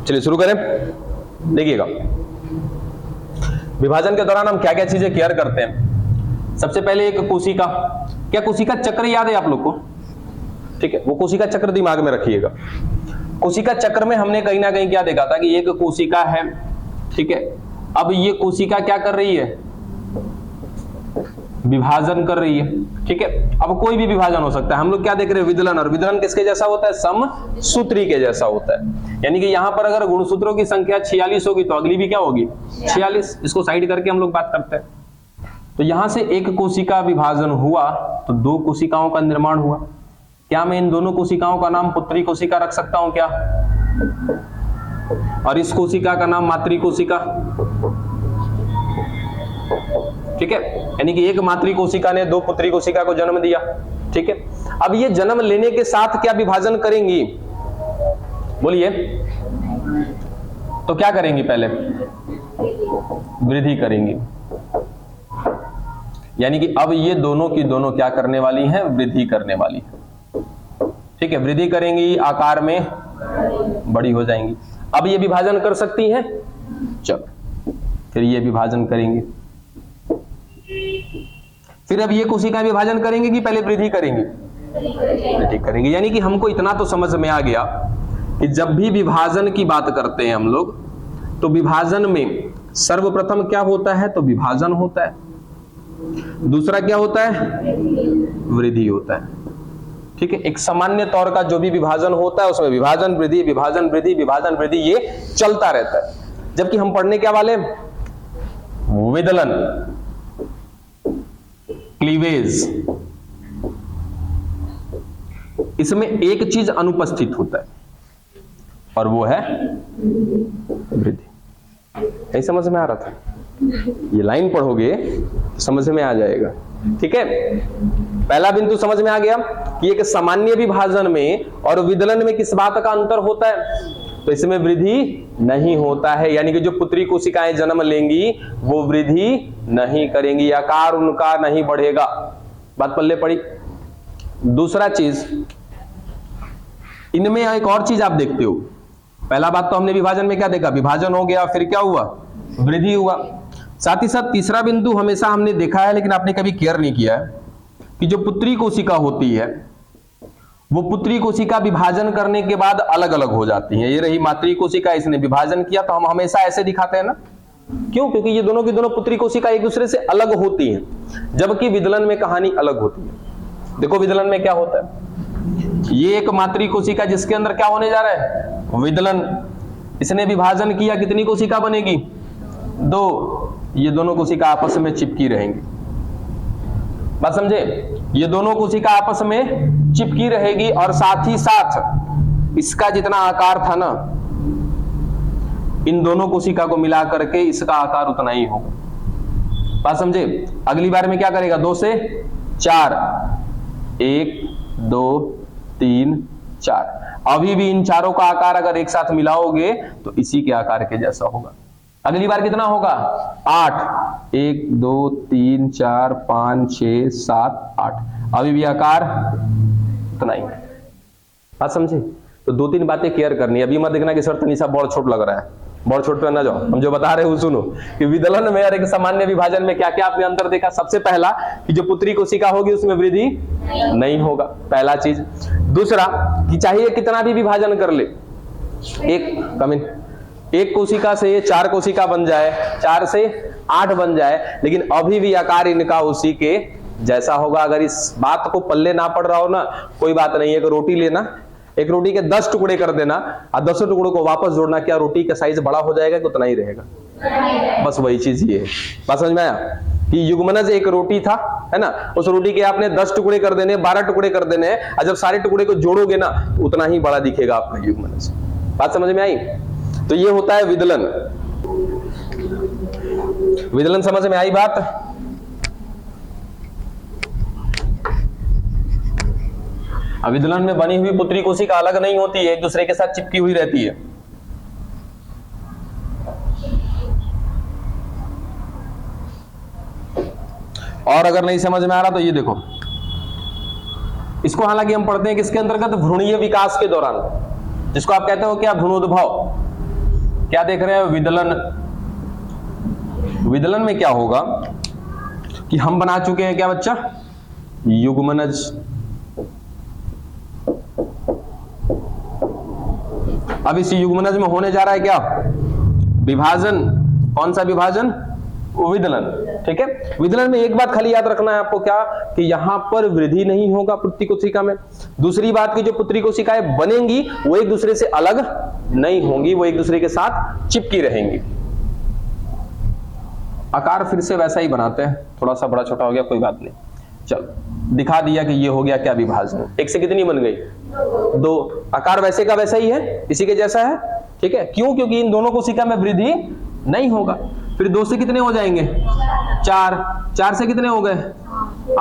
चलिए शुरू करें। देखिएगा, विभाजन के दौरान हम क्या क्या चीजें केयर करते हैं। सबसे पहले एक कोशिका, क्या कोशिका चक्र याद है आप लोग को? ठीक है, वो कोशिका चक्र दिमाग में रखिएगा। कोशिका चक्र में हमने कहीं ना कहीं क्या देखा था कि एक कोशिका है, ठीक है। अब ये कोशिका क्या कर रही है? विभाजन कर रही है, ठीक है। अब कोई भी विभाजन हो सकता है। हम लोग क्या देख रहे हैं? विदलन। और विदलन किसके जैसा होता है? समसूत्री के जैसा होता है। यानी कि यहां पर अगर गुणसूत्रों की संख्या 46 होगी तो अगली भी क्या होगी? 46। इसको साइड करके हम लोग बात करते हैं। तो यहां से एक कोशिका विभाजन हुआ तो दो कोशिकाओं का निर्माण हुआ। क्या मैं इन दोनों कोशिकाओं का नाम पुत्री कोशिका रख सकता हूं क्या? और इस कोशिका का नाम मातृ कोशिका, ठीक है। यानी कि एक मातृ कोशिका ने दो पुत्री कोशिका को जन्म दिया, ठीक है। अब ये जन्म लेने के साथ क्या विभाजन करेंगी? बोलिए, तो क्या करेंगी? पहले वृद्धि करेंगी। यानी कि अब ये दोनों की दोनों क्या करने वाली हैं? वृद्धि करने वाली है, ठीक है। वृद्धि करेंगी, आकार में बड़ी हो जाएंगी। अब ये विभाजन कर सकती हैं, चलो फिर ये विभाजन करेंगे। फिर अब ये कोशिका विभाजन करेंगे कि पहले वृद्धि करेंगे? वृद्धि करेंगे। यानी कि हमको इतना तो समझ में आ गया कि जब भी विभाजन की बात करते हैं हम लोग, तो विभाजन में सर्वप्रथम क्या होता है? तो विभाजन होता है। दूसरा क्या होता है? वृद्धि होता है, ठीक है। एक सामान्य तौर का जो भी विभाजन होता है उसमें विभाजन वृद्धि, विभाजन वृद्धि, विभाजन वृद्धि, ये चलता रहता है। जबकि हम पढ़ने क्या वाले? विदलन, क्लीवेज। इसमें एक चीज अनुपस्थित होता है और वो है वृद्धि। नहीं समझ में आ रहा था? ये लाइन पढ़ोगे तो समझ में आ जाएगा, ठीक है। पहला बिंदु समझ में आ गया कि एक सामान्य विभाजन में और विदलन में किस बात का अंतर होता है? तो इसमें वृद्धि नहीं होता है। यानी कि जो पुत्री कोशिकाएं जन्म लेंगी वो वृद्धि नहीं करेंगी, आकार उनका नहीं बढ़ेगा। बात पल्ले पड़ी। दूसरा चीज, इनमें एक और चीज आप देखते हो। पहला बात तो हमने विभाजन में क्या देखा? विभाजन हो गया, फिर क्या हुआ? वृद्धि हुआ। साथ ही साथ तीसरा बिंदु हमेशा हमने देखा है लेकिन आपने कभी केयर नहीं किया है कि जो पुत्री कोशिका होती है वो पुत्री कोशिका विभाजन करने के बाद अलग अलग हो जाती हैं। ये रही मातृ कोशिका, इसने विभाजन किया तो हम हमेशा ऐसे दिखाते हैं ना। क्यों? क्योंकि ये दोनों की दोनों पुत्री कोशिका एक दूसरे से अलग होती हैं, जबकि विदलन में कहानी अलग होती है। देखो विदलन में क्या होता है, ये एक मातृ कोशिका जिसके अंदर क्या होने जा रहा है? विदलन। इसने विभाजन किया, कितनी कोशिका बनेगी? दो। ये दोनों कोशिका आपस में चिपकी रहेंगी। बात समझे? ये दोनों कोशिका आपस में चिपकी रहेगी और साथ ही साथ इसका जितना आकार था ना, इन दोनों कोशिका को मिला करके इसका आकार उतना ही होगा। बात समझे? अगली बार में क्या करेगा? 2 से 4, 1 2 3 4। अभी भी इन चारों का आकार अगर एक साथ मिलाओगे तो इसी के आकार के जैसा होगा। अगली बार कितना होगा? 8, 1 2 3 4 5 6 7 8। अभी भी आकार उतना ही। बात समझे? तो 2-3 बातें केयर करनी है। अभी मत देखना कि सर तनिषा बड़ छोट लग रहा है, बड़ छोट पे ना जाओ। हम जो बता रहे हो सुनो कि विदलन में और एक सामान्य विभाजन में क्या क्या आपने अंतर देखा। सबसे पहला कि जो पुत्री कोशिका होगी उसमें वृद्धि नहीं होगा, पहला चीज। दूसरा कि चाहिए कितना भी विभाजन कर ले, एक कोशिका से ये 4 कोशिका बन जाए, 4 से 8 बन जाए, लेकिन अभी भी आकार इनका उसी के जैसा होगा। अगर इस बात को पल्ले ना पड़ रहा हो ना, कोई बात नहीं। एक रोटी लेना, एक रोटी के 10 टुकड़े कर देना और 10 टुकड़ों को वापस जोड़ना, क्या रोटी का साइज बड़ा हो जाएगा कि उतना ही रहेगा? बस वही चीज ये है। बात समझ में आया कि युग्मनज एक रोटी था, है ना। उस रोटी के आपने 10 टुकड़े कर देने, 12 टुकड़े कर देने, और जब सारे टुकड़े को जोड़ोगे ना तो उतना ही बड़ा दिखेगा आपका युग्मनज। बात समझ में आई? तो ये होता है विदलन। विदलन समझ में आई बात? विदलन में बनी हुई पुत्री कोशिका अलग नहीं होती है, एक दूसरे के साथ चिपकी हुई रहती है। और अगर नहीं समझ में आ रहा तो ये देखो, इसको हालांकि हम पढ़ते हैं किसके अंतर्गत? भ्रूणीय विकास के दौरान, जिसको आप कहते हो क्या? भ्रूणोद्भव। क्या देख रहे हैं? विदलन। विदलन में क्या होगा कि हम बना चुके हैं क्या बच्चा? युग्मनज। अब इस युग्मनज में होने जा रहा है क्या? विभाजन। कौन सा विभाजन? विदलन। ठीक है, विदलन में एक बात खाली याद रखना है आपको, क्या कि यहां पर वृद्धि नहीं होगा पुत्री कोशिका में। दूसरी बात की जो पुत्री कोशिकाएं बनेंगी वो एक दूसरे से अलग नहीं होंगी, वो एक दूसरे के साथ चिपकी रहेंगी। आकार फिर से वैसा ही बनाते हैं, थोड़ा सा बड़ा छोटा हो गया, कोई बात नहीं। चलो दिखा दिया कि ये हो गया क्या? विभाजन। एक से कितनी बन गई? 2। आकार वैसे का वैसा ही है, इसी के जैसा है। ठीक है, क्यों? क्योंकि इन दोनों कोशिका में वृद्धि नहीं होगा। फिर 2 से कितने हो जाएंगे? 4। 4 से कितने हो गए?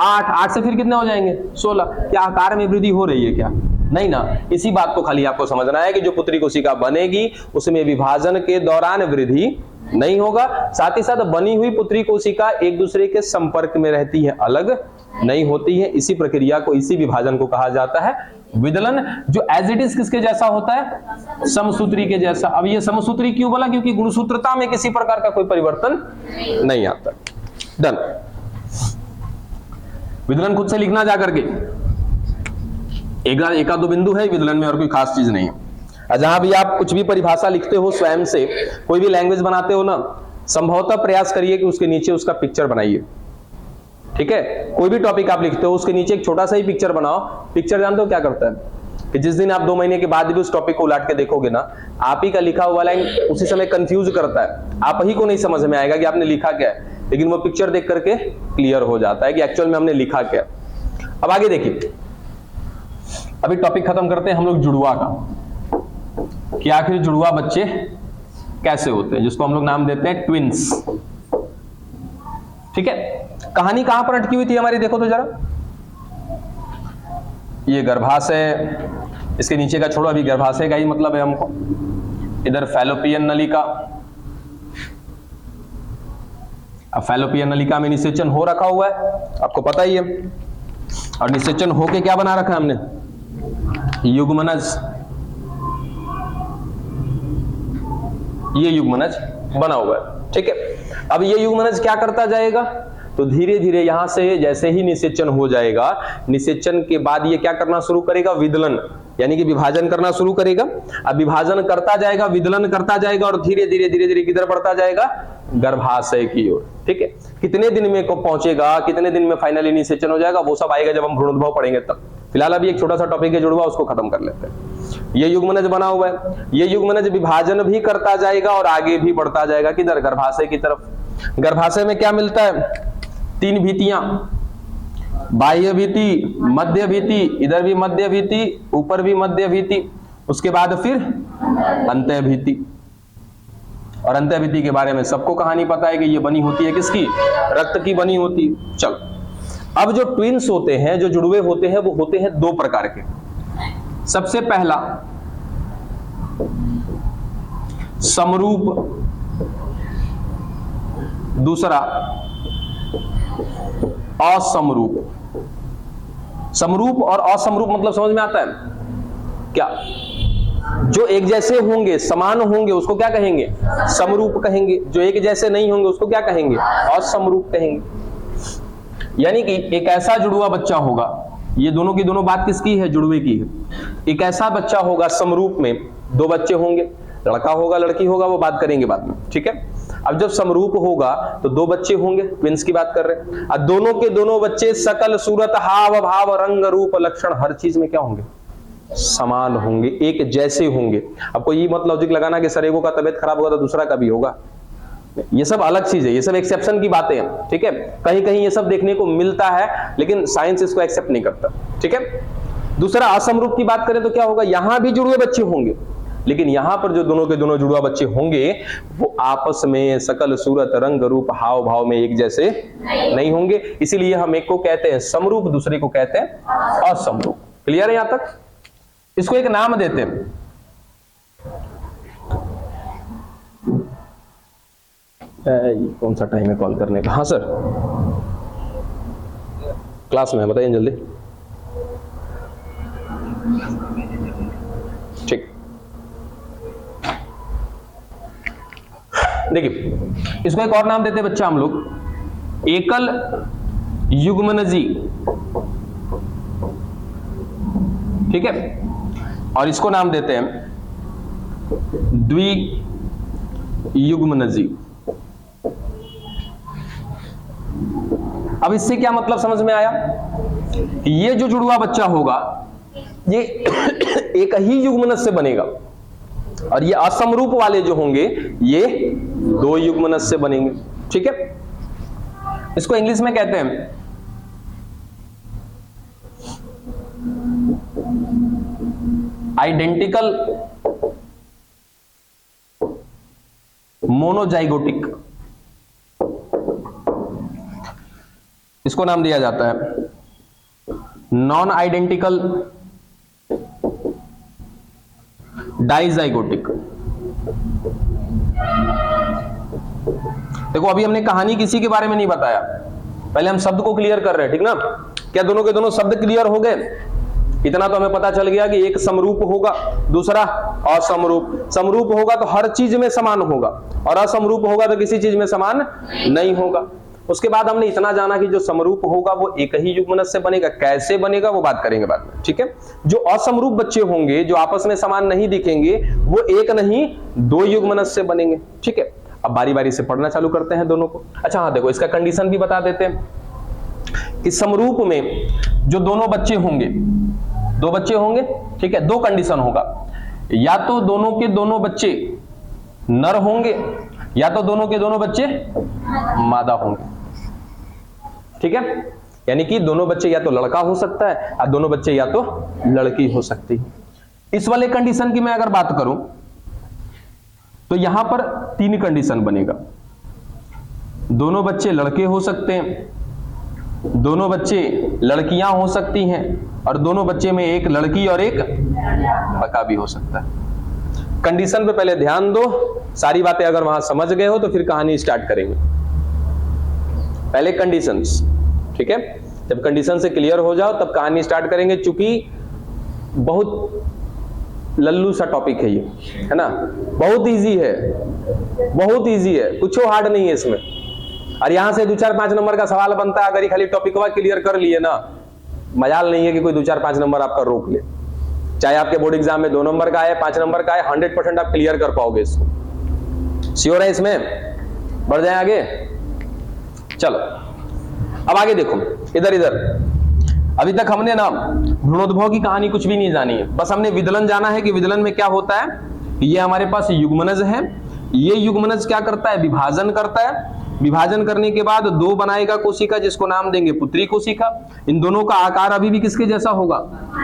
8। 8 से फिर कितने हो जाएंगे? 16। क्या आकार में वृद्धि हो रही है क्या? नहीं ना। इसी बात को खाली आपको समझना है कि जो पुत्री कोशिका बनेगी उसमें विभाजन के दौरान वृद्धि नहीं होगा। साथ ही साथ बनी हुई पुत्री कोशिका एक दूसरे के संपर्क में रहती है, अलग नहीं होती है। इसी प्रक्रिया को, इसी विभाजन को कहा जाता है विदलन, जो एज इट इज किसके जैसा होता है? समसूत्री के जैसा। अब ये समसूत्री क्यों बोला? क्योंकि गुणसूत्रता में किसी प्रकार का कोई परिवर्तन नहीं आता। डन। विदलन खुद से लिखना जा करके, एक आध दो बिंदु है विदलन में और कोई खास चीज नहीं है। जहां भी आप कुछ भी परिभाषा लिखते हो स्वयं से, कोई भी लैंग्वेज बनाते हो ना, संभवतः प्रयास करिए कि उसके नीचे उसका पिक्चर बनाइए। ठीक है, कोई भी टॉपिक आप लिखते हो उसके नीचे एक छोटा सा ही पिक्चर बनाओ। पिक्चर जानते हो क्या करता है? कि जिस दिन आप 2 महीने के बाद भी उस टॉपिक को उलट के देखोगे ना, आप ही का लिखा हुआ लाइन उसी समय कंफ्यूज करता है, आप ही को नहीं समझ में आएगा कि आपने लिखा क्या है, लेकिन वो पिक्चर देख करके क्लियर हो जाता है कि एक्चुअल में हमने लिखा क्या। अब आगे देखिए, अभी टॉपिक खत्म करते हैं हम लोग जुड़वा का, कि आखिर जुड़वा बच्चे कैसे होते हैं, जिसको हम लोग नाम देते हैं ट्विंस। ठीक है, कहानी कहां पर अटकी हुई थी हमारी? देखो तो जरा, ये गर्भाशय, इसके नीचे का छोड़ो, अभी गर्भाशय का ही मतलब है हमको। इधर फैलोपियन नलिका, अब फैलोपियन नलिका में निषेचन हो रखा हुआ है, आपको पता ही है। और निषेचन होके क्या बना रखा है हमने? युग्मनज। ये युग्मनज बना हुआ है। ठीक है, अब ये युग्मनज क्या करता जाएगा? तो धीरे धीरे यहां से जैसे ही निषेचन हो जाएगा, निषेचन के बाद ये क्या करना शुरू करेगा? विदलन, यानी कि विभाजन करना शुरू करेगा। अब विभाजन करता जाएगा, विदलन करता जाएगा, और धीरे धीरे धीरे धीरे किधर बढ़ता जाएगा? गर्भाशय की ओर। ठीक है, कितने दिन में को पहुंचेगा, कितने दिन में फाइनली निषेचन हो जाएगा, वो सब आएगा जब हम भ्रूणोद्भव पढ़ेंगे तब। फिलहाल अभी एक छोटा सा टॉपिक है जुड़वा, उसको खत्म कर लेते हैं। ये युग्मनज बना हुआ है, ये युग्मनज विभाजन भी करता जाएगा और आगे भी बढ़ता जाएगा। किधर? गर्भाशय की तरफ। गर्भाशय में क्या मिलता है? 3 भित्तियां, बाह्य भित्ति, मध्य भित्ति, इधर भी मध्य भित्ति, ऊपर भी मध्य भित्ति, उसके बाद फिर अंतः भित्ति। और अंतः भित्ति के बारे में सबको कहानी पता है कि ये बनी होती है किसकी? रक्त की बनी होती है। चलो, अब जो ट्विंस होते हैं, जो जुड़वे होते हैं, वो होते हैं 2 प्रकार के। सबसे पहला समरूप, दूसरा असमरूप। समरूप और असमरूप मतलब समझ में आता है क्या? जो एक जैसे होंगे, समान होंगे, उसको क्या कहेंगे? समरूप कहेंगे। जो एक जैसे नहीं होंगे उसको क्या कहेंगे? असमरूप कहेंगे। यानी कि एक ऐसा जुड़वा बच्चा होगा, ये दोनों की दोनों बात किसकी है? जुड़वे की है। एक ऐसा बच्चा होगा समरूप में, 2 बच्चे होंगे, लड़का होगा लड़की होगा, वो बात करेंगे बाद में। ठीक है, अब जब समरूप होगा तो 2 बच्चे होंगे, ट्विंस की बात कर रहे हैं। अब दोनों के दोनों बच्चे सकल सूरत, हाव भाव, रंग रूप, लक्षण, हर चीज में क्या होंगे? समान होंगे, एक जैसे होंगे। आपको ये मत लॉजिक लगाना कि सर एगो का तबियत खराब होगा तो दूसरा का भी होगा, ये सब अलग चीज है, ये सब एक्सेप्शन की बातें हैं। ठीक है, कहीं कहीं ये सब देखने को मिलता है, लेकिन साइंस इसको एक्सेप्ट नहीं करता। ठीक है, दूसरा असमरूप की बात करें तो क्या होगा? यहां भी जुड़वे बच्चे होंगे, लेकिन यहां पर जो दोनों के दोनों जुड़वा बच्चे होंगे वो आपस में सकल सूरत, रंग रूप, हाव भाव में एक जैसे नहीं होंगे। इसीलिए हम एक को कहते हैं समरूप, दूसरे को कहते हैं असमरूप। क्लियर है यहां तक? इसको एक नाम देते हैं, कौन सा टाइम है कॉल करने का? हाँ सर, क्लास में, बताइए जल्दी। ठीक, देखिए इसको एक और नाम देते हैं बच्चा हम लोग, एकल युग्मनजी, ठीक है, और इसको नाम देते हैं द्वियुग्मनजी। अब इससे क्या मतलब समझ में आया? ये जो जुड़वा बच्चा होगा ये एक ही युग्मनज से बनेगा, और ये असमरूप वाले जो होंगे ये दो युग्मनज से बनेंगे, ठीक है। इसको इंग्लिश में कहते हैं आइडेंटिकल मोनोजाइगोटिक, इसको नाम दिया जाता है नॉन आइडेंटिकल डाइजाइगोटिक। देखो अभी हमने कहानी किसी के बारे में नहीं बताया, पहले हम शब्द को क्लियर कर रहे हैं, ठीक ना। क्या दोनों के दोनों शब्द क्लियर हो गए? इतना तो हमें पता चल गया कि एक समरूप होगा, दूसरा असमरूप। समरूप होगा तो हर चीज में समान होगा, और असमरूप होगा तो किसी चीज में समान नहीं होगा। उसके बाद हमने इतना जाना कि जो समरूप होगा वो एक ही युग्मनज से बनेगा। कैसे बनेगा वो बात करेंगे बाद में, ठीक है। जो असमरूप बच्चे होंगे, जो आपस में समान नहीं दिखेंगे, वो एक नहीं दो युग्मनज से बनेंगे, ठीक है। अब बारी बारी से पढ़ना चालू करते हैं दोनों को। अच्छा हाँ, देखो इसका कंडीशन भी बता देते हैं कि समरूप में जो दोनों बच्चे होंगे, दो बच्चे होंगे, ठीक है, दो कंडीशन होगा, या तो दोनों के दोनों बच्चे नर होंगे, या तो दोनों के दोनों बच्चे मादा होंगे, ठीक है। यानी कि दोनों बच्चे या तो लड़का हो सकता है और दोनों बच्चे या तो लड़की हो सकती है। इस वाले कंडीशन की मैं अगर बात करूं तो यहां पर तीन कंडीशन बनेगा। दोनों बच्चे लड़के हो सकते हैं, दोनों बच्चे लड़कियां हो सकती हैं, और दोनों बच्चे में एक लड़की और एक लड़का भी हो सकता है। कंडीशन पे पहले ध्यान दो, सारी बातें अगर वहां समझ गए हो तो फिर कहानी स्टार्ट करेंगे। पहले कंडीशंस, ठीक है। जब कंडीशन से क्लियर हो जाओ तब कहानी स्टार्ट करेंगे, चूंकि बहुत लल्लू सा टॉपिक है ये, है ना। बहुत इजी है, बहुत इजी है, कुछ हार्ड नहीं है इसमें। और यहां से 2-4-5 नंबर का सवाल बनता है अगर ये खाली टॉपिक क्लियर कर लिए ना, मजाल नहीं है कि कोई 2-4-5 नंबर आपका रोक ले। चाहे आपके बोर्ड एग्जाम में 2 नंबर का आए, 5 नंबर का आए, 100% आप क्लियर कर पाओगे इसको। श्योर है इसमें? बढ़ जाए आगे, चलो अब आगे देखो, इधर इधर। अभी तक हमने ना भ्रूणोद्भव की कहानी कुछ भी नहीं जानी है, बस हमने विदलन जाना है कि विदलन में क्या होता है। ये हमारे पास युग्मनज है, ये युग्मनज क्या करता है? विभाजन करता है। विभाजन करने के बाद दो बनाएगा कोशिका, जिसको नाम देंगे पुत्री कोशिका। इन दोनों का आकार अभी भी किसके जैसा होगा?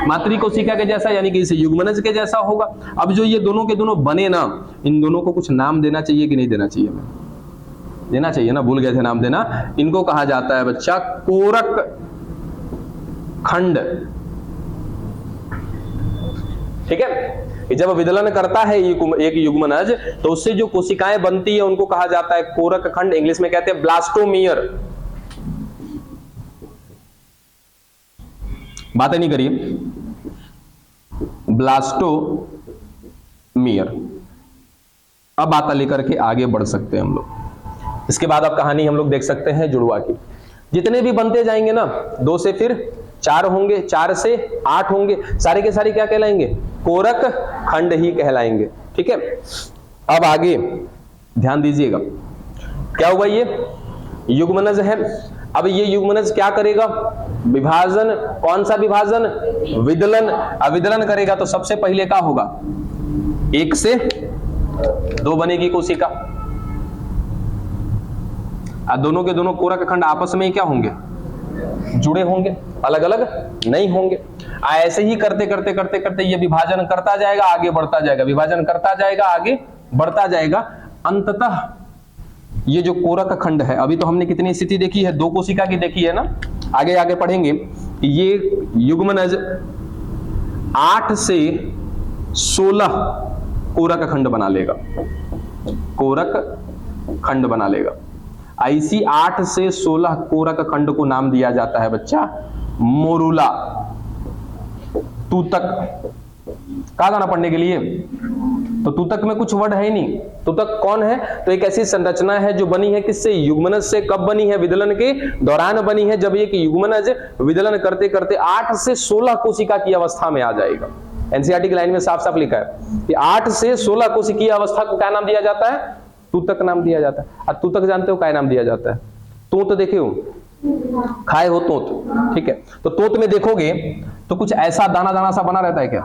मातृ कोशिका के जैसा, यानी कि इसे युग्मनज के जैसा होगा। अब जो ये दोनों के दोनों बने ना, इन दोनों को कुछ नाम देना चाहिए कि नहीं देना चाहिए? देना चाहिए ना, भूल गए थे नाम देना। इनको कहा जाता है बच्चा कोरक खंड, ठीक है। जब विदलन करता है एक युग्मनज तो उससे जो कोशिकाएं बनती है उनको कहा जाता है कोरक खंड, इंग्लिश में कहते हैं ब्लास्टोमियर। बातें नहीं करिए, ब्लास्टोमियर। अब बात लेकर के आगे बढ़ सकते हैं हम लोग। इसके बाद अब कहानी हम लोग देख सकते हैं जुड़वा की। जितने भी बनते जाएंगे ना, 2 से फिर 4 होंगे, 4 से 8 होंगे, सारे के सारे क्या कहलाएंगे? कोरक खंड ही कहलाएंगे, ठीक है। अब आगे ध्यान दीजिएगा, क्या हुआ? ये युग्मनज है। अब ये युग्मनज क्या करेगा? विभाजन। कौन सा विभाजन? विदलन। अब विदलन करेगा तो सबसे पहले क्या होगा? 1 से 2 बनेगी कोशिका, और दोनों के दोनों कोरक खंड आपस में ही क्या होंगे? जुड़े होंगे, अलग अलग नहीं होंगे। ऐसे ही करते करते करते करते ये विभाजन करता जाएगा, आगे बढ़ता जाएगा, विभाजन करता जाएगा, आगे बढ़ता जाएगा। अंततः ये जो कोरक खंड है, अभी तो हमने कितनी स्थिति देखी है? 2 कोशिका की देखी है ना। आगे आगे पढ़ेंगे ये युग्मनज 8 से 16 कोरक खंड बना लेगा, कोरक खंड बना लेगा। ऐसी 8 से 16 कोरक खंड को नाम दिया जाता है बच्चा मोरूला। तूतक। कहा जाना पढ़ने के लिए? तो तूतक में कुछ वर्ड है ही नहीं। तूतक कौन है? तो एक ऐसी संरचना है जो बनी है किससे? युग्मनज से। कब बनी है? विदलन के दौरान बनी है, जब ये युग्मनज विदलन करते करते 8 से 16 कोशिका की अवस्था में आ जाएगा। एनसीईआरटी की लाइन में साफ साफ लिखा है कि 8 से 16 कोशिकीय अवस्था को क्या नाम दिया जाता है? तूतक नाम दिया जाता है। और तूतक जानते हो क्या नाम दिया जाता है? तोत देखे हो, खाए हो तोत, ठीक है। तो तोत में देखोगे तो कुछ ऐसा दाना दाना सा बना रहता है क्या?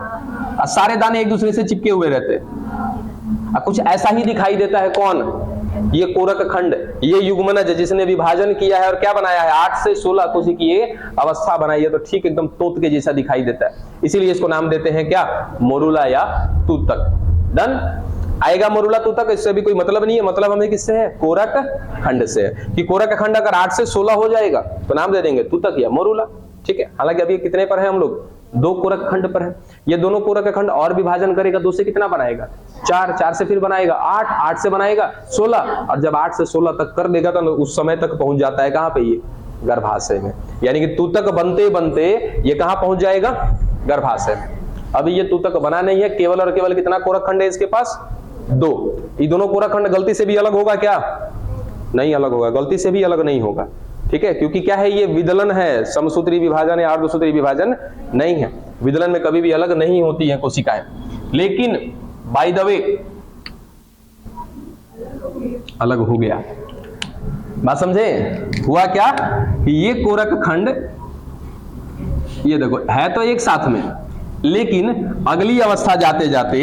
और सारे दाने एक दूसरे से चिपके हुए रहते हैं। कुछ ऐसा ही दिखाई देता है। कौन? ये कोरक खंड, ये युग्मनज जिसने विभाजन किया है और क्या बनाया है? 8 से 16 कोशिकीय अवस्था बनाई है। तो ठीक एकदम तोत के जैसा दिखाई देता है, इसीलिए इसको नाम देते हैं क्या? मोरूला या तूतक। डन? आएगा मोरूला तूतक, इससे भी कोई मतलब नहीं है। मतलब हमें किससे है? कोरक खंड से है। कि कोरक खंड अगर 8 से 16 हो जाएगा तो नाम दे देंगे तूतक या मोरूला, ठीक है। हालांकि अभी कितने पर है हम लोग? 2 कोरक खंड पर है। ये दोनों कोरक खंड और विभाजन करेगा, 2 से कितना बनाएगा? 4, 4 से फिर बनाएगा 8, 8 से बनाएगा 16, और जब 8 से 16 तक कर देगा तो उस समय तक पहुंच जाता है कहां पे? ये गर्भाशय में। यानी कि तूतक बनते बनते ये कहां पहुंच जाएगा? गर्भाशय में। अभी ये तूतक बना नहीं है, केवल और केवल कितना कोरक खंड है इसके पास? 2। ये दोनों कोरक खंड गलती से भी अलग होगा क्या? नहीं अलग होगा, गलती से भी अलग नहीं होगा, ठीक है। क्योंकि क्या है? ये विदलन है, समसूत्री विभाजन या अर्धसूत्री विभाजन नहीं है। विदलन में कभी भी अलग नहीं होती है कोशिकाएं। लेकिन बाय द वे अलग हो गया। बात समझे? हुआ क्या कि ये कोरक खंड, ये देखो है तो एक साथ में, लेकिन अगली अवस्था जाते जाते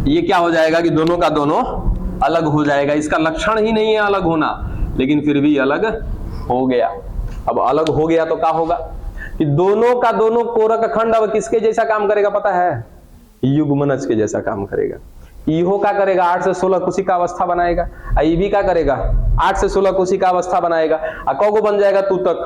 ये क्या हो जाएगा कि दोनों का दोनों अलग हो जाएगा। इसका लक्षण ही नहीं है अलग होना, लेकिन फिर भी अलग हो गया। अब अलग हो गया तो क्या होगा कि दोनों का दोनों कोरक खंड अब किसके जैसा काम करेगा पता है? युग्मनज के जैसा काम करेगा। इहो क्या करेगा? 8 से 16 कोशिका अवस्था बनाएगा। ये भी क्या करेगा? 8 से 16 कोशिका अवस्था बनाएगा। कौगो बन जाएगा तूतक?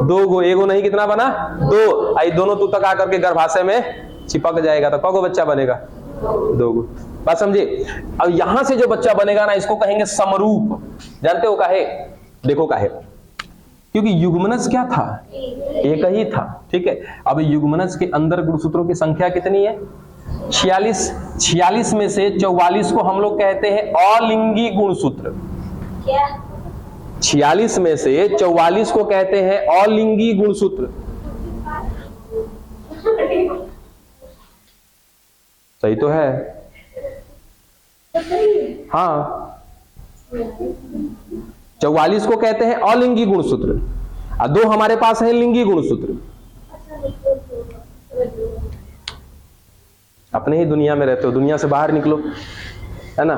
2 गो। एगो नहीं, कितना बना? 2। आई दोनों तूतक आकर के गर्भाशय में चिपक जाएगा तो कौगो बच्चा बनेगा? 2 गो। बात समझे? अब यहां से जो बच्चा बनेगा ना, इसको कहेंगे समरूप। जानते हो काहे? देखो काहे, क्योंकि युग्मनज क्या था? एक ही था, ठीक है। अब युग्मनज के अंदर गुणसूत्रों की संख्या कितनी है? 46। 46 में से 44 को हम लोग कहते हैं अलिंगी गुणसूत्र। क्या? 46 में से 44 को कहते हैं अलिंगी गुणसूत्र। सही तो है? हाँ, 44 को कहते हैं अलिंगी गुणसूत्र और 2 हमारे पास है लिंगी गुणसूत्र। अपने ही दुनिया में रहते हो, दुनिया से बाहर निकलो, है ना।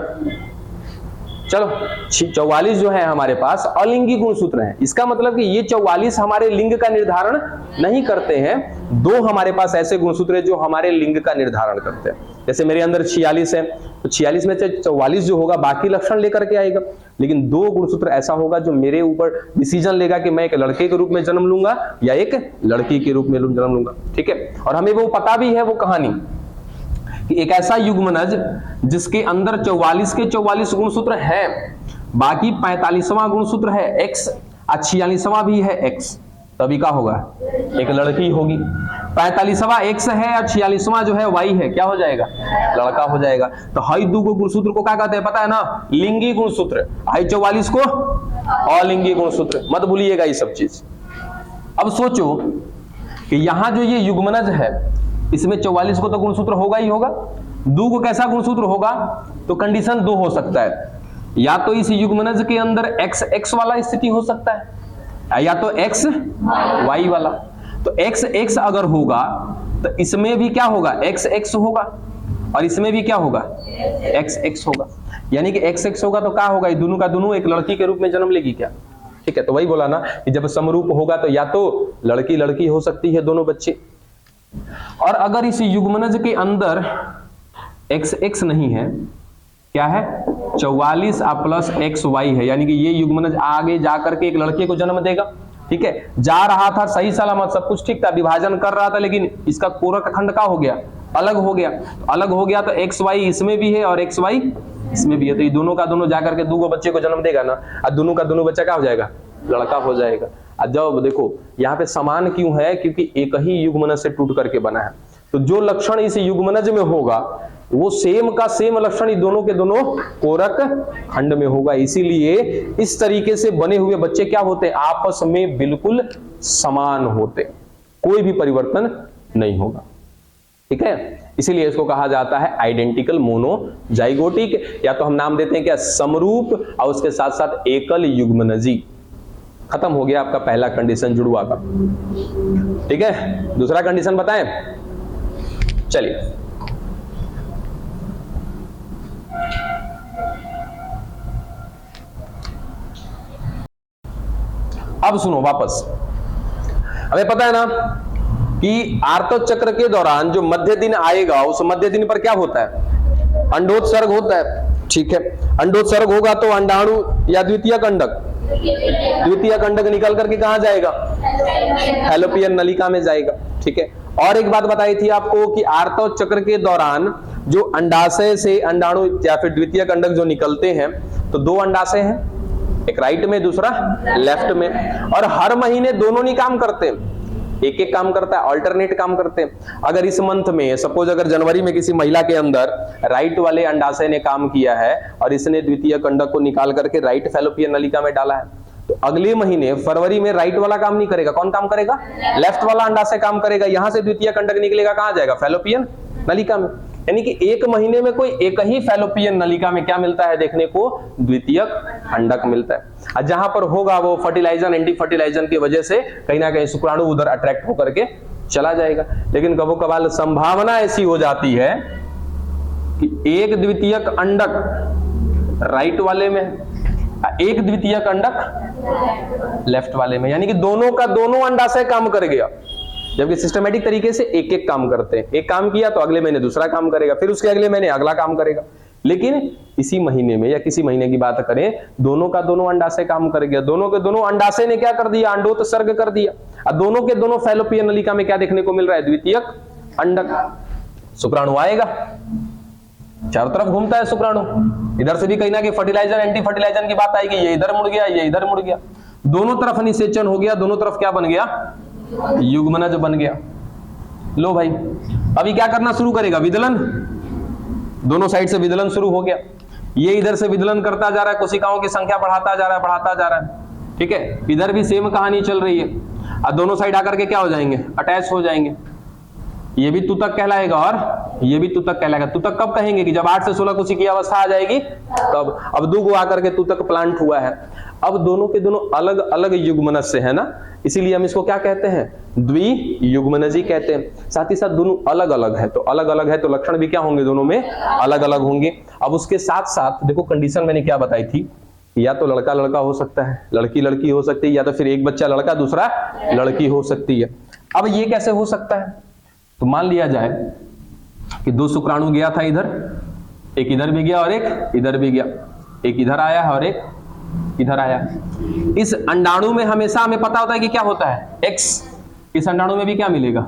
चलो 44 जो है हमारे पास अलिंगी गुणसूत्र है। इसका मतलब कि ये 44 हमारे लिंग का निर्धारण नहीं करते हैं। 2 हमारे पास ऐसे गुणसूत्र है जो हमारे लिंग का निर्धारण करते हैं। जैसे मेरे अंदर 46 है तो 46 में से 44 जो होगा बाकी लक्षण लेकर के आएगा। लेकिन 2 गुणसूत्र ऐसा होगा जो मेरे ऊपर डिसीजन लेगा कि मैं एक लड़के के रूप में जन्म लूंगा या एक लड़की के रूप में जन्म लूंगा, ठीक है। और हमें वो पता भी है वो कहानी कि एक ऐसा युग्मनज जिसके अंदर 44 के 44 गुणसूत्र है, बाकी 45वां गुणसूत्र है एक्स, 46वां भी है एक्स, तभी का होगा? एक लड़की होगी। 45वां एक्स है और 46वां जो है वाई है, क्या हो जाएगा? लड़का हो जाएगा। तो हाई 2 गुणसूत्र को क्या कहते हैं पता है ना? लिंगी गुणसूत्र। हाई 44 को अलिंगी गुणसूत्र। मत भूलिएगा ये सब चीज। अब सोचो कि यहां जो ये युग्मनज है इसमें 44 को तो गुणसूत्र होगा ही होगा। 2 को कैसा गुणसूत्र होगा? तो कंडीशन 2 हो सकता है, या तो इस युग्मनज के अंदर एक्स एक्स वाला स्थिति हो सकता है या तो एक्स वाई वाला। तो एक्स एक्स अगर होगा तो इसमें भी क्या होगा? एक्स एक्स होगा और इसमें भी क्या होगा? एक्स एक्स होगा। यानी कि एक्स एक्स होगा तो क्या होगा? ये दोनों का दोनों एक लड़की के रूप में जन्म लेगी क्या? ठीक है। तो वही बोला ना कि जब समरूप होगा तो या तो लड़की लड़की हो सकती है दोनों बच्चे, और अगर इस युग्मनज के अंदर एक्स एक्स नहीं है, क्या है? 44 प्लस एक्स वाई है, यानी कि ये युग्मनज आगे जाकर के एक लड़के को जन्म देगा, ठीक है। जा रहा था सही सलामत, सब कुछ ठीक था, विभाजन कर रहा था, लेकिन इसका कोरक खंड का हो गया? अलग हो गया। तो अलग हो गया तो एक्स वाई इसमें भी है और एक्स वाई इसमें भी है, तो ये दोनों का दोनों जाकर के 2 बच्चे को जन्म देगा ना, और दोनों का दोनों बच्चा क्या हो जाएगा? लड़का हो जाएगा। जब देखो यहाँ पे समान क्यों है? क्योंकि एक ही युग्मनज से टूट करके बना है। तो जो लक्षण इस युग्मनज में होगा वो सेम का सेम लक्षण दोनों के दोनों कोरक खंड में होगा। इसीलिए इस तरीके से बने हुए बच्चे क्या होते हैं, आपस में बिल्कुल समान होते, कोई भी परिवर्तन नहीं होगा। ठीक है, इसीलिए इसको कहा जाता है आइडेंटिकल मोनोजाइगोटिक, या तो हम नाम देते हैं क्या, समरूप, और उसके साथ साथ एकल युग्मनजी। खत्म हो गया आपका पहला कंडीशन जुड़वा का। ठीक है, दूसरा कंडीशन बताएं। चलिए, अब सुनो वापस। हमें पता है ना कि आर्त चक्र के दौरान जो मध्य दिन आएगा, उस मध्य दिन पर क्या होता है, अंडोत्सर्ग होता है। ठीक है, अंडोत्सर्ग होगा तो अंडाणु या द्वितीय कंडक निकल करके कहां जाएगा, फैलोपियन नलिका में जाएगा। ठीक है, और एक बात बताई थी आपको कि आर्त चक्र के दौरान जो अंडाशय से अंडाणु या फिर द्वितीय कंडक जो निकलते हैं, तो दो अंडाशय हैं, एक राइट में दूसरा लेफ्ट में, और हर महीने दोनों नहीं काम करते, एक एक काम करता है, अल्टरनेट काम करते हैं। अगर इस मंथ में सपोज अगर जनवरी में किसी महिला के अंदर राइट वाले अंडाशय ने काम किया है और इसने द्वितीय कंडक को निकाल करके राइट फैलोपियन नलिका में डाला है, तो अगले महीने फरवरी में राइट वाला काम नहीं करेगा, कौन काम करेगा, लेफ्ट वाला अंडाशय काम करेगा। यहां से द्वितीय कंडक निकलेगा, कहां जाएगा, फैलोपियन नलिका में। यानी कि एक महीने में कोई एक ही फैलोपियन नलिका में क्या मिलता है देखने को, द्वितीय कंडक मिलता है। और जहां पर होगा वो फर्टिलाइजन एंटी फर्टिलाइजन की वजह से कहीं ना कहीं शुक्राणु उधर अट्रैक्ट होकर के चला जाएगा। लेकिन कबो कभार संभावना ऐसी हो जाती है कि एक द्वितीयक अंडक राइट वाले में, एक द्वितीयक अंडक लेफ्ट वाले में, यानी कि दोनों का दोनों अंडाशय काम कर गया, जबकि सिस्टमेटिक तरीके से एक एक काम करते हैं। एक काम किया तो अगले महीने दूसरा काम करेगा, फिर उसके अगले महीने अगला काम करेगा। लेकिन इसी महीने में या किसी महीने की बात करें, दोनों का दोनों अंडाशय काम कर गया, दोनों के दोनों अंडाशय ने क्या कर दिया, अंडोत्सर्ग कर दिया, और दोनों के दोनों फैलोपियन नलिका में क्या देखने को मिल रहा है, द्वितीयक अंडक। शुक्राणु आएगा, चारों तरफ घूमता है शुक्राणु, इधर से भी कहीं ना कहीं फर्टिलाइजर एंटी फर्टिलाइजर की बात आएगी, ये इधर मुड़ गया, ये इधर मुड़ गया, दोनों तरफ निषेचन हो गया, दोनों तरफ क्या बन गया, युग्मनज बन गया। लो भाई, अभी क्या करना शुरू करेगा, विदलन, दोनों साइड से विदलन शुरू हो गया, ये इधर से विदलन करता जा रहा है, कोशिकाओं की संख्या बढ़ाता जा रहा है। ठीक है, इधर भी सेम कहानी चल रही है, और दोनों साइड आकर के क्या हो जाएंगे, अटैच हो जाएंगे। ये भी तुतक कहलाएगा और ये भी तुतक कहलाएगा। तुतक कब कहेंगे कि जब 8 से 16 कोशिकीय अवस्था आ जाएगी तब। अब दूगो आकर के तुतक प्लांट हुआ है। अब दोनों के दोनों अलग अलग युग्मनज से है ना, इसीलिए हम इसको क्या कहते हैं, द्वियुग्मनजी कहते हैं। साथ ही साथ दोनों अलग अलग है, तो अलग अलग है तो लक्षण भी क्या होंगे, दोनों में अलग अलग होंगे। अब उसके साथ साथ देखो कंडीशन मैंने क्या बताई थी, या तो लड़का लड़का हो सकता है, लड़की लड़की हो सकती है, या तो फिर एक बच्चा लड़का दूसरा लड़की हो सकती है। अब ये कैसे हो सकता है, तो मान लिया जाए कि दो शुक्राणु गया था इधर, एक इधर भी गया और एक इधर भी गया, एक इधर आया है और एक इधर आया। इस अंडाणु में हमेशा हमें पता होता है कि क्या होता है, x। इस अंडाणु में भी क्या मिलेगा,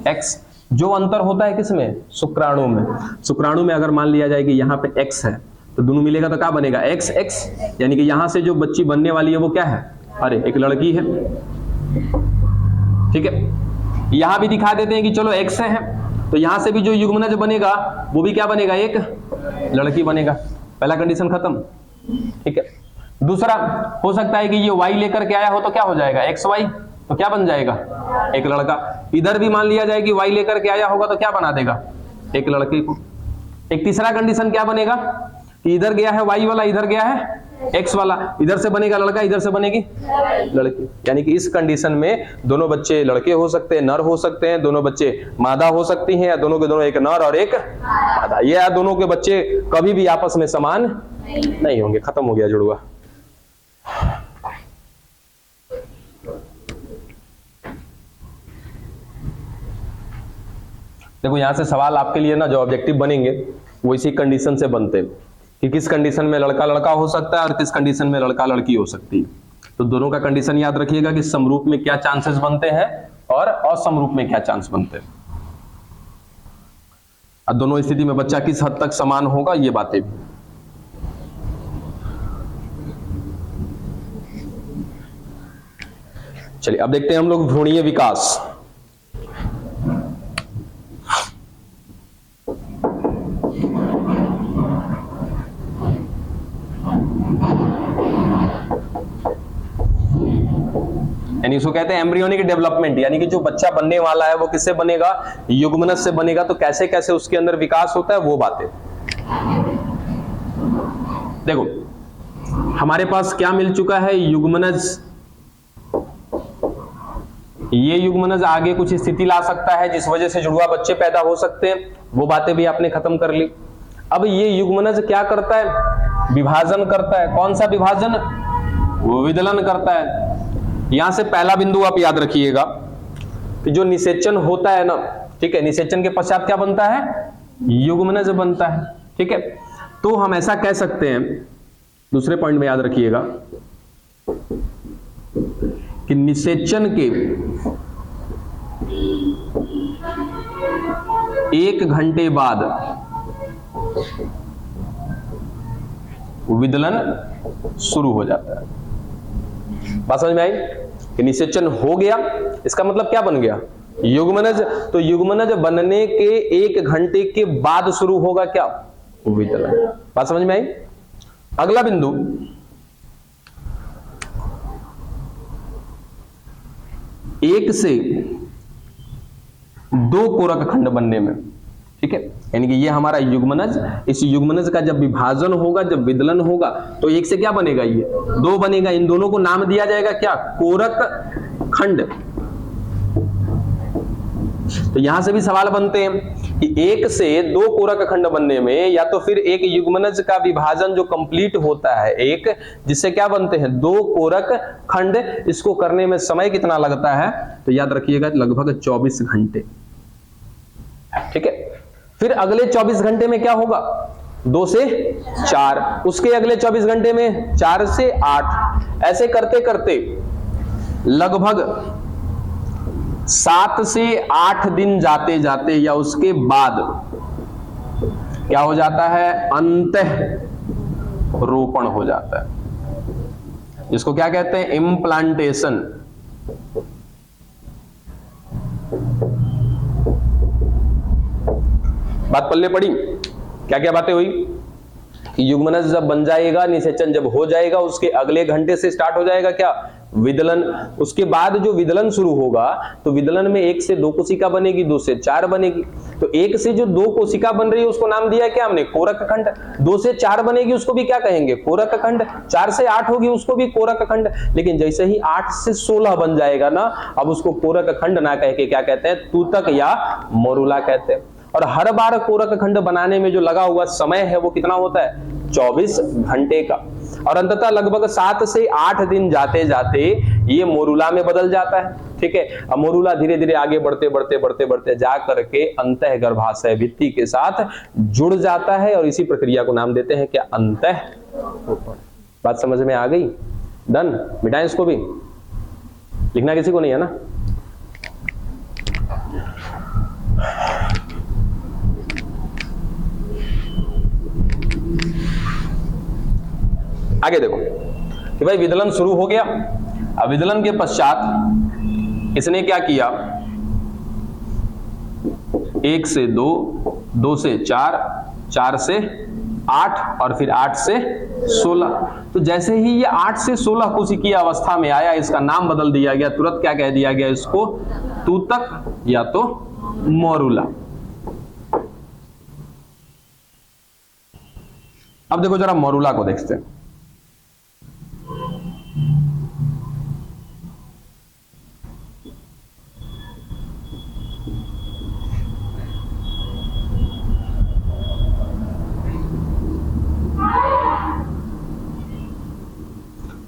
x। जो अंतर होता है किसमें, शुक्राणु में। शुक्राणु में अगर मान लिया जाए कि यहाँ पे x है तो दोनों मिलेगा तो क्या बनेगा, x x, यानी कि यहां से जो बच्ची बनने वाली है वो क्या है, अरे एक लड़की है। ठीक है, यहां भी दिखा देते हैं कि चलो x है, तो यहां से भी जो युग्मनज बनेगा वो भी क्या बनेगा, एक लड़की बनेगा। पहला कंडीशन खत्म। ठीक है, दूसरा हो सकता है कि ये y लेकर के आया हो तो क्या हो जाएगा, xy, तो क्या बन जाएगा, एक लड़का। इधर भी मान लिया जाए कि y लेकर के आया होगा तो क्या बना देगा, एक लड़के को। एक तीसरा कंडीशन क्या बनेगा कि इधर गया है y वाला, इधर गया है x वाला, इधर से बनेगा लड़का, इधर से बनेगी लड़की। यानी कि इस कंडीशन में दोनों बच्चे लड़के हो सकते हैं, नर हो सकते हैं, दोनों बच्चे मादा हो सकती हैं, या दोनों के दोनों एक नर और एक मादा, या दोनों के बच्चे कभी भी आपस में समान नहीं होंगे। खत्म हो गया जुड़वा। देखो यहां से सवाल आपके लिए ना जो ऑब्जेक्टिव बनेंगे वो इसी कंडीशन से बनते हैं कि किस कंडीशन में लड़का लड़का हो सकता है और किस कंडीशन में लड़का लड़की हो सकती है। तो दोनों का कंडीशन याद रखिएगा कि समरूप में क्या चांसेस बनते हैं और असमरूप में क्या चांस बनते हैं। अब दोनों स्थिति में बच्चा किस हद तक समान होगा ये बातें भी। चलिए अब देखते हैं हम लोग भ्रूणीय विकास। यानी इसको कहते हैं एम्ब्रियोनिक डेवलपमेंट, यानी कि जो बच्चा बनने वाला है वो किससे बनेगा, युग्मनज से बनेगा। तो कैसे कैसे उसके अंदर विकास होता है वो बातें देखो। हमारे पास क्या मिल चुका है, युग्मनज। ये युग्मनज आगे कुछ स्थिति ला सकता है जिस वजह से जुड़वा बच्चे पैदा हो सकते हैं, वो बातें भी आपने खत्म कर ली। अब ये युग्मनज क्या करता है, विभाजन करता है। कौन सा विभाजन, वो विदलन करता है। यहां से पहला बिंदु आप याद रखिएगा कि जो निषेचन होता है ना, ठीक है, निषेचन के पश्चात क्या बनता है, युग्मनज बनता है। ठीक है, तो हम ऐसा कह सकते हैं, दूसरे पॉइंट में याद रखिएगा कि निषेचन के 1 घंटे बाद विदलन शुरू हो जाता है। बात समझ में आई कि निषेचन हो गया, इसका मतलब क्या बन गया, युग्मनज। तो युग्मनज बनने के 1 घंटे के बाद शुरू होगा क्या, विदलन। बात समझ में आई। अगला बिंदु, एक से 2 कोरक खंड बनने में, ठीक है, यानी कि ये हमारा युग्मनज, इस युग्मनज का जब विभाजन होगा, जब विदलन होगा, तो एक से क्या बनेगा, ये 2 बनेगा। इन दोनों को नाम दिया जाएगा क्या, कोरक खंड। तो यहां से भी सवाल बनते हैं कि 1 से 2 कोरक खंड बनने में, या तो फिर एक युग्मनज का विभाजन जो कंप्लीट होता है, एक जिससे क्या बनते हैं 2 कोरक खंड, इसको करने में समय कितना लगता है, तो याद रखिएगा लगभग 24 घंटे। ठीक है, फिर अगले 24 घंटे में क्या होगा, 2 से 4, उसके अगले 24 घंटे में 4 से 8, ऐसे करते करते लगभग 7 से 8 दिन जाते जाते या उसके बाद क्या हो जाता है, अंतः रोपण हो जाता है, जिसको क्या कहते हैं, इम्प्लांटेशन। बात पल्ले पड़ी, क्या क्या बातें हुई कि युग्मनज जब बन जाएगा, निषेचन जब हो जाएगा, उसके अगले घंटे से स्टार्ट हो जाएगा क्या, विदलन। उसके बाद जो विदलन शुरू होगा, तो विदलन में 1 से 2 कोशिका बनेगी, 2 से 4 बनेगी। तो 1 से जो 2 कोशिका बन रही है उसको नाम दिया क्या हमने, कोरक खंड। 2 से 4 बनेगी उसको भी क्या कहेंगे, कोरक खंड। 4 से 8 होगी उसको भी कोरक खंड। लेकिन जैसे ही 8 से 16 बन जाएगा ना, अब उसको कोरक खंड ना कह के क्या कहते हैं, तूतक या मोरुला कहते हैं। और हर बार कोरक खंड बनाने में जो लगा हुआ समय है वो कितना होता है, 24 घंटे का। और अंततः लगभग 7 से 8 दिन जाते जाते ये मोरुला में बदल जाता है। ठीक है, अब मोरुला धीरे धीरे आगे बढ़ते बढ़ते बढ़ते बढ़ते जा करके अंतः गर्भाशय भित्ति के साथ जुड़ जाता है, और इसी प्रक्रिया को नाम देते हैं क्या, अंतः रोपण। बात समझ में आ गई, डन। मिटाएं इसको भी, लिखना किसी को नहीं है ना। आगे देखो कि भाई विदलन शुरू हो गया। अब विदलन के पश्चात इसने क्या किया, 1 से 2, 2 से 4, 4 से 8 और फिर 8 से 16। तो जैसे ही ये 8 से 16 कोशिकीय अवस्था में आया, इसका नाम बदल दिया गया, तुरंत क्या कह दिया गया इसको, तूतक या तो मोरुला। अब देखो जरा मोरुला को देखते हैं।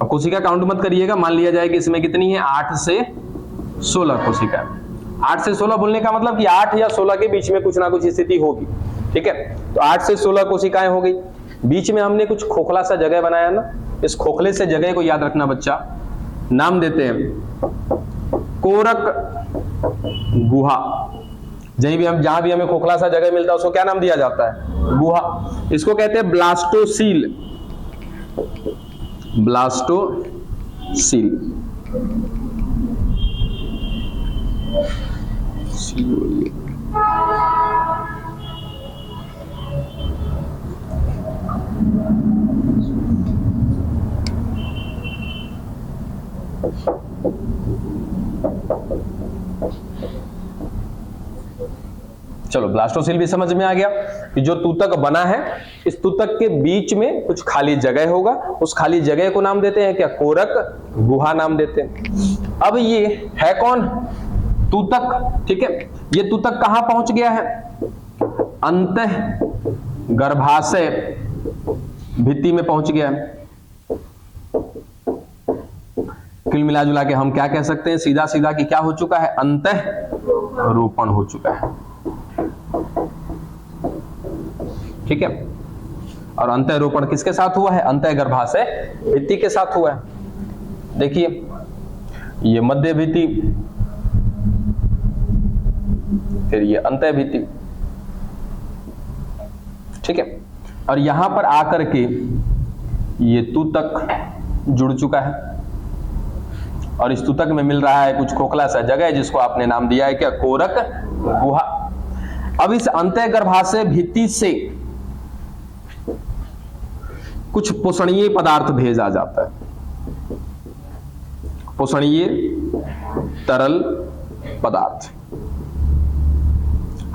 अब कोशिका काउंट मत करिएगा, मान लिया जाए कि इसमें कितनी है, 8 से 16 कोशिका। 8 से 16 बोलने का मतलब कि 8 या 16 के बीच में कुछ ना कुछ स्थिति होगी। ठीक है, तो 8 से 16 कोशिकाएं हो गई। बीच में हमने कुछ खोखला सा जगह बनाया ना, इस खोखले से जगह को याद रखना बच्चा, नाम देते हैं कोरक गुहा। जहां भी हमें खोखला सा जगह मिलता है उसको क्या नाम दिया जाता है, गुहा। इसको कहते हैं ब्लास्टोसील, ब्लास्टोसील। चलो ब्लास्टोसिल भी समझ में आ गया कि जो तूतक बना है, इस तूतक के बीच में कुछ खाली जगह होगा, उस खाली जगह को नाम देते हैं क्या? कोरक गुहा नाम देते हैं। अब ये है कौन? तूतक। ठीक है, ये तूतक कहां पहुंच गया है? अंतः गर्भाशय भित्ति में पहुंच गया है। कुल मिला जुला के हम क्या कह सकते हैं सीधा सीधा कि क्या हो चुका है? अंतः रोपण हो चुका है। ठीक है, और अंतः रोपण किसके साथ हुआ है? अंतः गर्भाशय भित्ति के साथ हुआ है। देखिए ये मध्य भित्ति, फिर ये अंतः भित्ति। ठीक है, और यहां पर आकर के ये तूतक जुड़ चुका है, और इस तूतक में मिल रहा है कुछ खोखला सा जगह जिसको आपने नाम दिया है क्या? कोरक गुहा। अब इस अंतः गर्भाशय भित्ति से कुछ पोषणीय पदार्थ भेजा जाता है, पोषणीय तरल पदार्थ।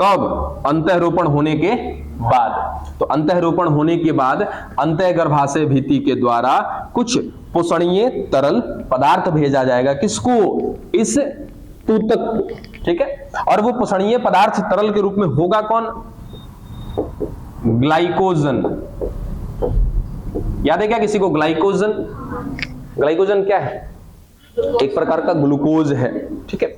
कब? अंतःरोपण होने के बाद। तो अंतःरोपण होने के बाद अंतः गर्भाशय भित्ति के द्वारा कुछ पोषणीय तरल पदार्थ भेजा जाएगा। किसको? इस तूतक। ठीक है, और वो पोषणीय पदार्थ तरल के रूप में होगा कौन? ग्लाइकोजन। याद है क्या किसी को ग्लाइकोजन? ग्लाइकोजन क्या है? एक प्रकार का ग्लूकोज है। ठीक है,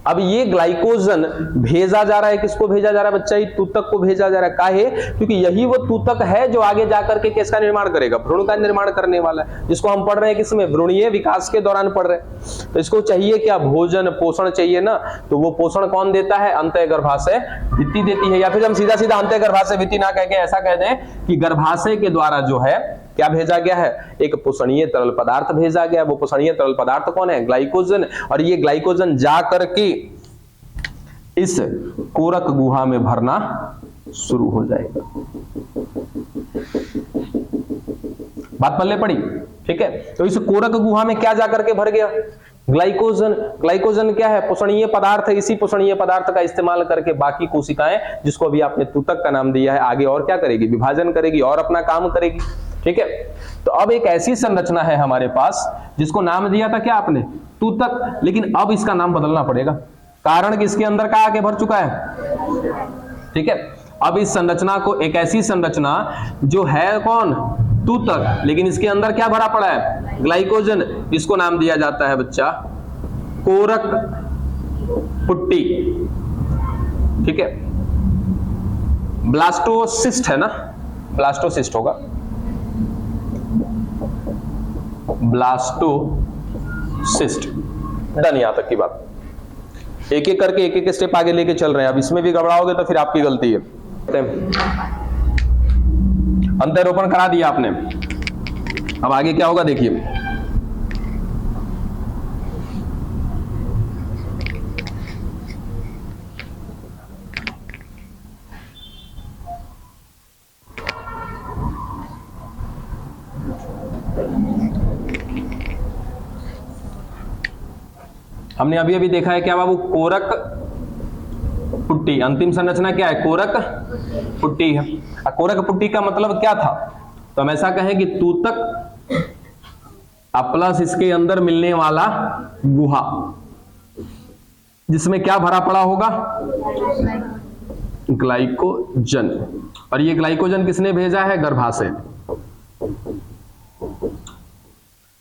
अब ये ग्लाइकोजन भेजा जा रहा है, किसको भेजा जा रहा है बच्चा? ये तूतक को भेजा जा रहा है। काहे? क्योंकि यही वो तूतक है जो आगे जाकर के किसका निर्माण करेगा? भ्रूण का निर्माण करने वाला है, जिसको हम पढ़ रहे हैं किसमें? भ्रूणीय विकास के दौरान पढ़ रहे हैं। तो इसको चाहिए क्या? भोजन, पोषण चाहिए ना। तो वो पोषण कौन देता है? अंतः गर्भाशय भित्ति देती है। या फिर हम सीधा सीधा अंतः गर्भाशय भित्ति ना कह के ऐसा कह दें कि गर्भाशय के द्वारा जो है क्या भेजा गया है? एक पोषणीय तरल पदार्थ भेजा गया। वो पोषणीय तरल पदार्थ कौन है? ग्लाइकोजन। और ये ग्लाइकोजन जा करके इस कोरक गुहा में भरना शुरू हो जाएगा। बात पल्ले पड़ी? ठीक है, तो इस कोरक गुहा में क्या जाकर के भर गया? ग्लाइकोजन। ग्लाइकोजन क्या है? पोषणीय पदार्थ है। इसी पोषणीय पदार्थ का इस्तेमाल करके बाकी कोशिकाएं, जिसको अभी आपने तूतक का नाम दिया है, आगे और क्या करेगी? विभाजन करेगी और अपना काम करेगी। ठीक है, तो अब एक ऐसी संरचना है हमारे पास जिसको नाम दिया था क्या आपने? तूतक। लेकिन अब इसका नाम बदलना पड़ेगा, कारण कि इसके अंदर का आके भर चुका है। ठीक है, अब इस संरचना को, एक ऐसी संरचना जो है कौन? तूतक, लेकिन इसके अंदर क्या भरा पड़ा है? ग्लाइकोजन। इसको नाम दिया जाता है बच्चा कोरक पुट्टी। ठीक है, ब्लास्टोसिस्ट है ना? ब्लास्टोसिस्ट होगा, ब्लास्टोसिस्ट। डन, यहां तक की बात। एक एक करके एक एक स्टेप आगे लेके चल रहे हैं। अब इसमें भी गड़बड़ाओगे तो फिर आपकी गलती है। अंतःरोपण करा दिया आपने, अब आगे क्या होगा देखिए। हमने अभी अभी देखा है क्या बाबू? कोरक पुट्टी। अंतिम संरचना क्या है? कोरक पुट्टी है। कोरक पुट्टी का मतलब क्या था? तो हम ऐसा कहें कि तूतक प्लस इसके अंदर मिलने वाला गुहा, जिसमें क्या भरा पड़ा होगा? ग्लाइकोजन। और ये ग्लाइकोजन किसने भेजा है? गर्भाशय।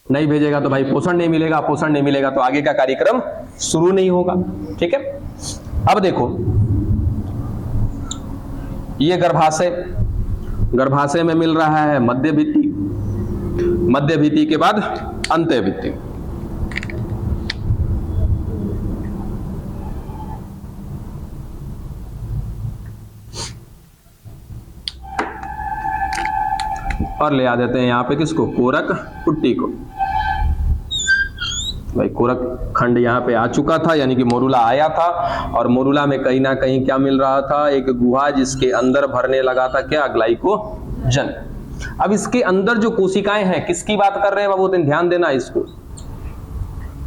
नहीं भेजेगा तो भाई पोषण नहीं मिलेगा, पोषण नहीं मिलेगा तो आगे का कार्यक्रम शुरू नहीं होगा। ठीक है, अब देखो ये गर्भाशय, गर्भाशय में मिल रहा है मध्य भित्ति, मध्य भित्ति के बाद अंतः भित्ति। और ले आ देते हैं यहां पे किसको? कोरक पुट्टी को। भाई कोरक खंड यहाँ पे आ चुका था, यानी कि मोरूला आया था, और मोरूला में कहीं ना कहीं क्या मिल रहा था? एक गुहा, जिसके अंदर भरने लगा था क्या? ग्लाइकोजन। अब इसके अंदर जो कोशिकाएं हैं, किसकी बात कर रहे हैं बाबू? ध्यान देना इसको,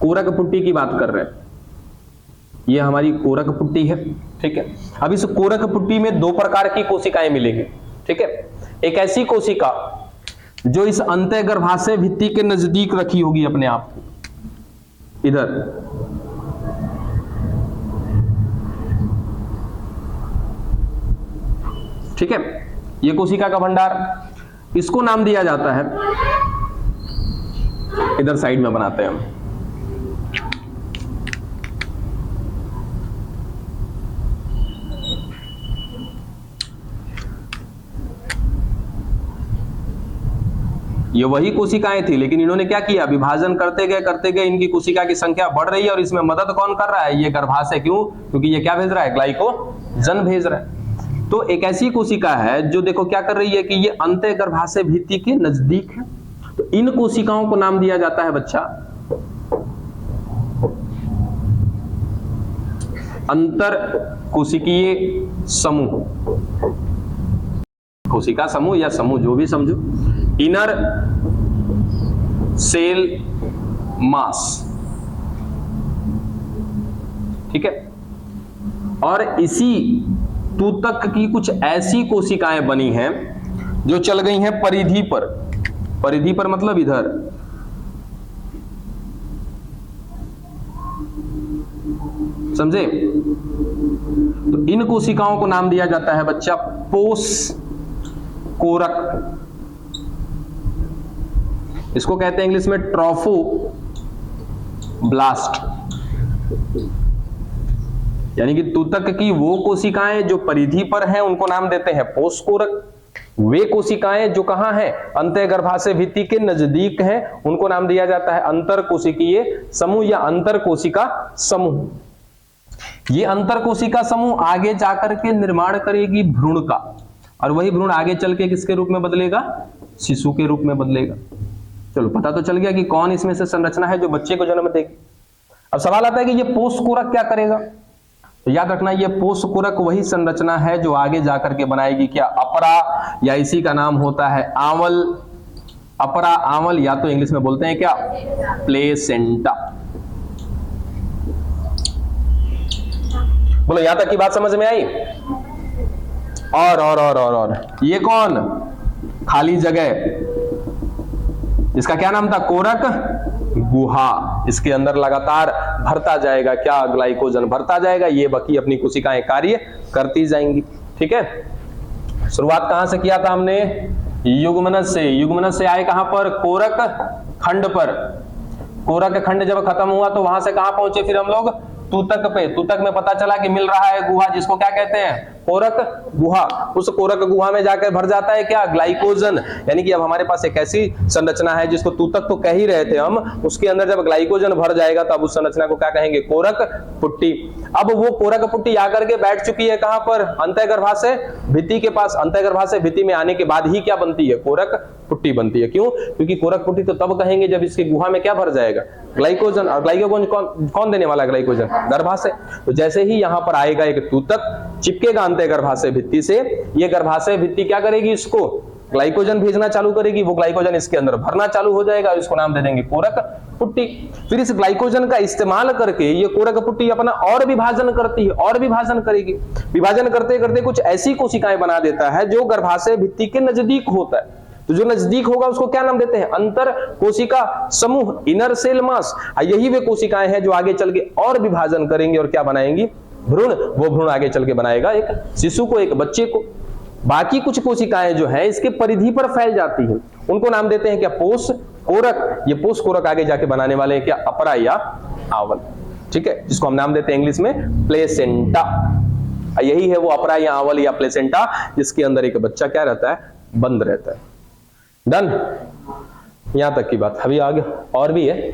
कोरक पुट्टी की बात कर रहे हैं। ये हमारी कोरक पुट्टी है, ठीक है। अब इस कोरक पुट्टी में दो प्रकार की कोशिकाएं मिलेंगी, ठीक है। एक ऐसी कोशिका जो इस अंतःगर्भाशय भित्ति के नजदीक रखी होगी अपने आप को, इधर, ठीक है। ये कोशिका का भंडार, इसको नाम दिया जाता है, इधर साइड में बनाते हैं हम, ये वही कोशिकाएं थी, लेकिन इन्होंने क्या किया, विभाजन करते गए इनकी कोशिका की संख्या बढ़ रही है, और इसमें मदद कौन कर रहा है, ये गर्भाशय। क्यों? क्योंकि ये क्या भेज रहा है, ग्लाइकोजन भेज रहा है। तो एक ऐसी कोशिका है जो देखो क्या कर रही है कि ये अंतःगर्भाशय भित्ति के नजदीक है। तो इन कोशिकाओं को नाम दिया जाता है बच्चा अंतर कोशिकीय समूह, कोशिका समूह या समूह जो भी समझो, इनर सेल मास, ठीक है। और इसी तूतक की कुछ ऐसी कोशिकाएं बनी हैं जो चल गई हैं परिधि पर, परिधि पर मतलब इधर, समझे। तो इन कोशिकाओं को नाम दिया जाता है बच्चा पोष कोरक, इसको कहते हैं इंग्लिश में ट्रोफोब्लास्ट, यानी कि तूतक की वो कोशिकाएं जो परिधि पर हैं उनको नाम देते हैं पोष कोरक, वे कोशिकाएं जो कहां हैं, अंतःगर्भाशय भित्ति के नजदीक हैं, उनको नाम दिया जाता है अंतर कोशिकीय समूह या अंतर कोशिका समूह। ये अंतर कोशिका समूह आगे जाकर के निर्माण करेगी भ्रूण का, और वही भ्रूण आगे चल के किसके रूप में बदलेगा, शिशु के रूप में बदलेगा। चलो पता तो चल गया कि कौन इसमें से संरचना है जो बच्चे को जन्म देगी। अब सवाल आता है कि ये पोष कोरक क्या करेगा। तो याद रखना, ये पोष कोरक वही संरचना है जो आगे जाकर के बनाएगी क्या, अपरा, या इसी का नाम होता है आंवल, अपरा आंवल, या तो इंग्लिश में बोलते हैं क्या, प्लेसेंटा। बोलो यहां तक की बात समझ में आई। और ये कौन, खाली जगह, इसका क्या नाम था, कोरक गुहा, इसके अंदर लगातार भरता जाएगा क्या, ग्लाइकोजन भरता जाएगा, ये बाकी अपनी कोशिकाएं कार्य करती जाएंगी, ठीक है। शुरुआत कहां से किया था हमने, युग्मनज से, युग्मनज से आए कहां पर, कोरक खंड पर। कोरक खंड जब खत्म हुआ तो वहां से कहां पहुंचे फिर हम लोग, तूतक पे। तूतक में पता चला कि मिल रहा है गुहा, जिसको क्या कहते हैं, कोरक गुहा। उस कोरक गुहा में जाकर भर जाता है क्या, ग्लाइकोजन। यानी कि अब हमारे पास एक ऐसी संरचना है जिसको तूतक तो कह ही रहे थे हम, उसके अंदर जब ग्लाइकोजन भर जाएगा तो अब उस संरचना को क्या कहेंगे, कोरक पुट्टी। अब वो कोरक पुट्टी आकर के बैठ चुकी है कहां पर, अंतःगर्भाशय भित्ति के पास। अंतःगर्भाशय भित्ति में आने के बाद ही क्या बनती है, कोरक पुट्टी बनती है। क्यों? क्योंकि कोरक पुट्टी तो तब कहेंगे जब इसकी गुहा में क्या भर जाएगा, ग्लाइकोजन। और ग्लाइकोजन कौन देने वाला है, ग्लाइकोजन गर्भाशय। तो जैसे ही यहां पर आएगा एक तूतक, चिपकेगा अंतःगर्भाशय भित्ति से, ये गर्भाशय भित्ति क्या करेगी, इसको ग्लाइकोजन भेजना चालू करेगी, वो ग्लाइकोजन इसके अंदर भरना चालू हो जाएगा और इसको नाम दे देंगे कोरक पुट्टी। फिर इस ग्लाइकोजन का इस्तेमाल करके ये कोरक पुट्टी अपना और विभाजन करती है, और विभाजन करेगी। विभाजन करते करते कुछ ऐसी कोशिकाएं बना देता है जो गर्भाशय भित्ति के नजदीक होता है। तो जो नजदीक होगा उसको क्या नाम देते हैं, अंतर कोशिका समूह, इनर सेल मास। यही वे कोशिकाएं हैं जो आगे चल के और विभाजन करेंगे और क्या बनाएंगी, भ्रूण। वो भ्रूण आगे चल के बनाएगा एक शिशु को, एक बच्चे को। बाकी कुछ कोशिकाएं जो है इसके परिधि पर फैल जाती हैं, उनको नाम देते हैं क्या, पोष कोरक। ये पोष कोरक आगे जाके बनाने वाले हैं क्या, अपरा या आंवल, ठीक है, जिसको हम नाम देते हैं इंग्लिश में प्लेसेंटा। यही है वो अपरा या आंवल या प्लेसेंटा, जिसके अंदर एक बच्चा क्या रहता है, बंद रहता है। डन, यहां तक की बात। अभी आगे और भी है।